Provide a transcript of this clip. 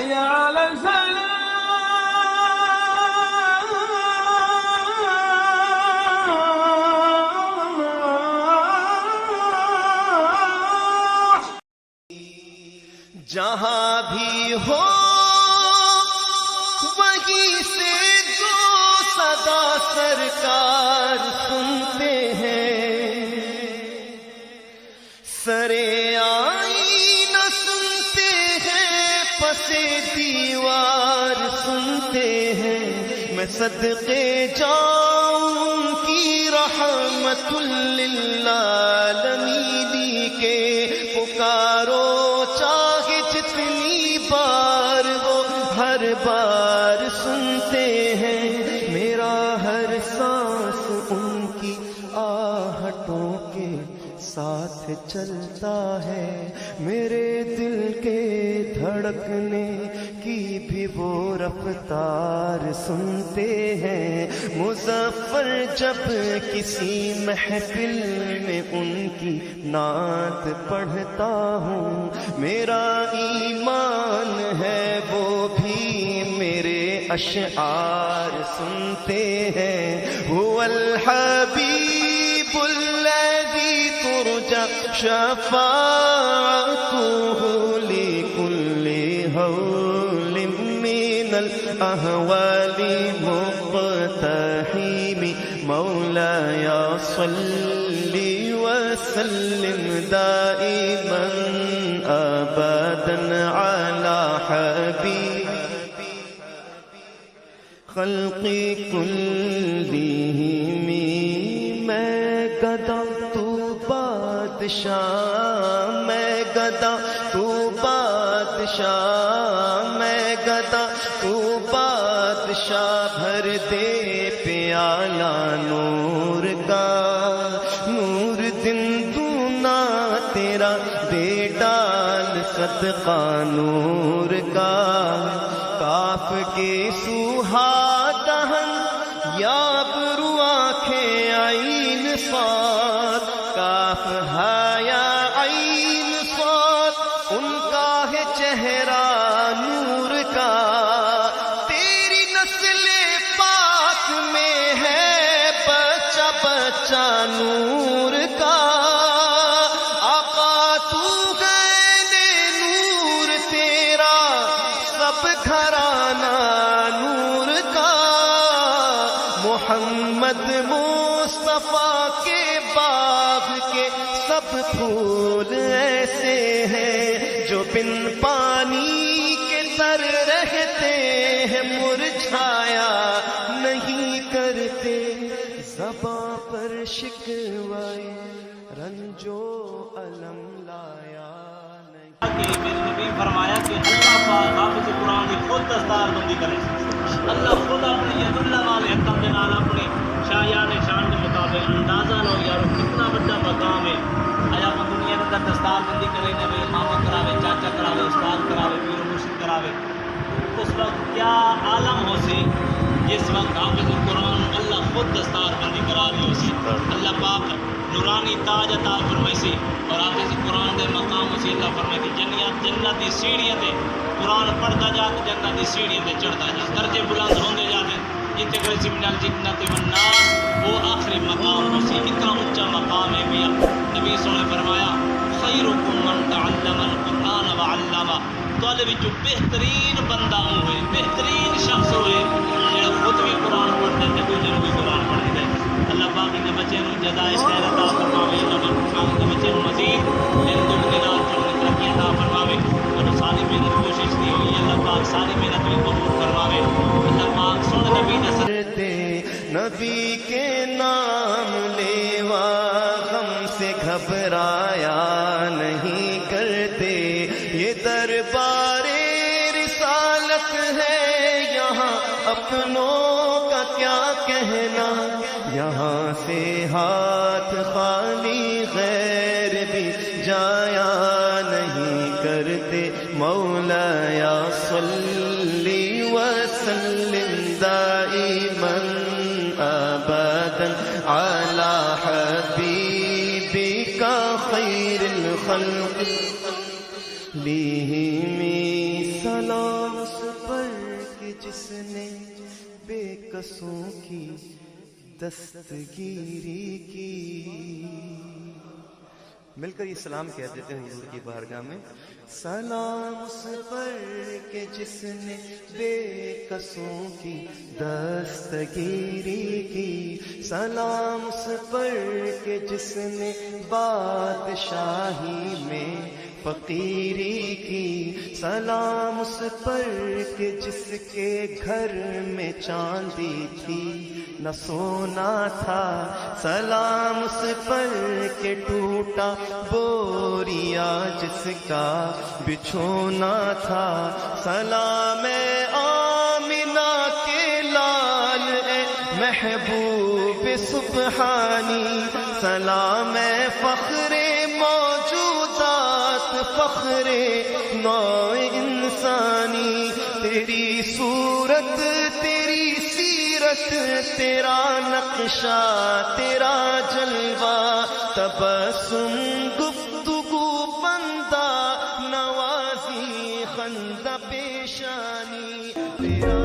حي على الفلاح. جہاں بھی ہو وہیں سے جو صدا سرکار سنتے ہیں، سرے آئینہ سنتے ہیں، پسے دیوار سنتے ہیں، میں صدقے جاؤں کی رحمت للعالمین کے پکارو چاہے جتنی بار وہ ہر بار سنتے ہیں، میرا ہر سانس ان کی آہٹوں کے ساتھ چلتا ہے، میرے دل کے دھڑکنے کی بھی وہ رفتار سنتے ہیں، مظفر جب کسی محفل میں ان کی نعت پڑھتا ہوں، میرا ایمان ہے وہ بھی میرے اشعار سنتے ہیں، هو الحبیب الذی ترجى شفاعته لكل هول من الأهوال مقتحم، مولاي صل وسلم دائما أبدا على حبيب خلق كلهم، میں گدا تو بادشاہ، میں گدا تو بادشاہ، میں گدا تو بادشاہ، بھر دے پیالہ نور کا، نور دن دونا تیرا دے ڈال صدقہ نور کا، کاف کے سوہا دہن یا برو آنکھیں عین صاد، کاف ہایا عین صاد، ان کا ہے چہرہ نور کا، تیری نسل پاک میں ہے بچہ بچہ نور کا، آقا تو ہے نور تیرا سب گھرانہ نور کا، محمد مصطفیٰ کے باغ کے سب پھول ایسے ہیں جو بن پانی کے تر رہتے ہیں، مرجھایا نہیں کرتے، زباں پر شکوائے رنجو علم لایا نہیں۔ کہ میرے نبی فرمایا کہ اللہ پاک حافظ قرآن کی خود دستار بندی کرے، اللہ خود اپنے ید اللہ والے حکم کے نال اپنی شایان شان کے مطابق اندازہ لو یارو کتنا بڑا مقام ہے، آیا اپنی دنیا کے اندر دستار بندی کرے، نبی ماما کراوے، چاچا کراوے، استاد کراوے، پیر و مرشد کراوے، اس وقت کیا عالم ہو سی جس وقت حافظ قرآن اللہ خود دستار بندی کرا دی ہو سی، اللہ پاک نورانی تاج عطا فرمائی سی، اور حافظ قرآن دے مقام اسی اللہ فرمائے کہ جنت دی سیڑھیاں تے قرآن پڑھتا جا تو جنت دی سیڑھیاں تے چڑھتا جا، درجے بلند ہوندے جاتے، جتنے کرسی من الجنت والناس، وہ آخری مقام اسی، اتنا اونچا مقام ہے بھی نبی صلی اللہ علیہ وسلم نے فرمایا خیرکم من تعلم القرآن وعلمہ، تو اللہ بھی جو بہترین بندہ ہوئے، بہترین شخص ہوئے جڑا خود بھی قرآن پڑھتے ہیں دوسرے بھی قرآن پڑھتے ہیں، اللہ پاک نے بچے نو جزائے خیر عطا فرماوے، اللہ پاک نے بچے نو مزید دن دگنات چڑھنے ترقی عطا فرماوے، اور ساری محنت کوشش دی ہوئی اللہ پاک ساری محنت بھی قبول فرماوے، اللہ پاک سن نبی نے نبی کے نام لیوا غم سے گھبرایا نہیں کرتے، یہ دربار رسالت ہے یہاں اپنوں کا کیا کہنا، یہاں سے ہاتھ خالی غیر بھی جایا نہیں کرتے، مولایا صلی وسلم دائما ابدا علی حبیبک خیر الخلق لیہم سلام۔ جس نے بے قصوں کی دستگیری کی. مل کر یہ سلام کہہ دیتے ہیں حضور کی بارگاہ میں. سلام اس پر کہ جس نے بے قصوں کی دستگیری کی. سلام اس پر کہ جس نے بادشاہی میں فقیری کی. سلام اس پر کہ جس کے گھر میں چاندی تھی نہ سونا تھا. سلام اس پر کہ ٹوٹا بوریا جس کا بچھونا تھا. سلام آمنہ کے لال اے محبوب سبحانی. سلام فخر موجودات فخر نوع انسانی. تیری صورت تیری سیرت تیرا نقشہ تیرا جلوہ تبسم گفتگو بندہ نوازی خندہ پیشانی. تیرا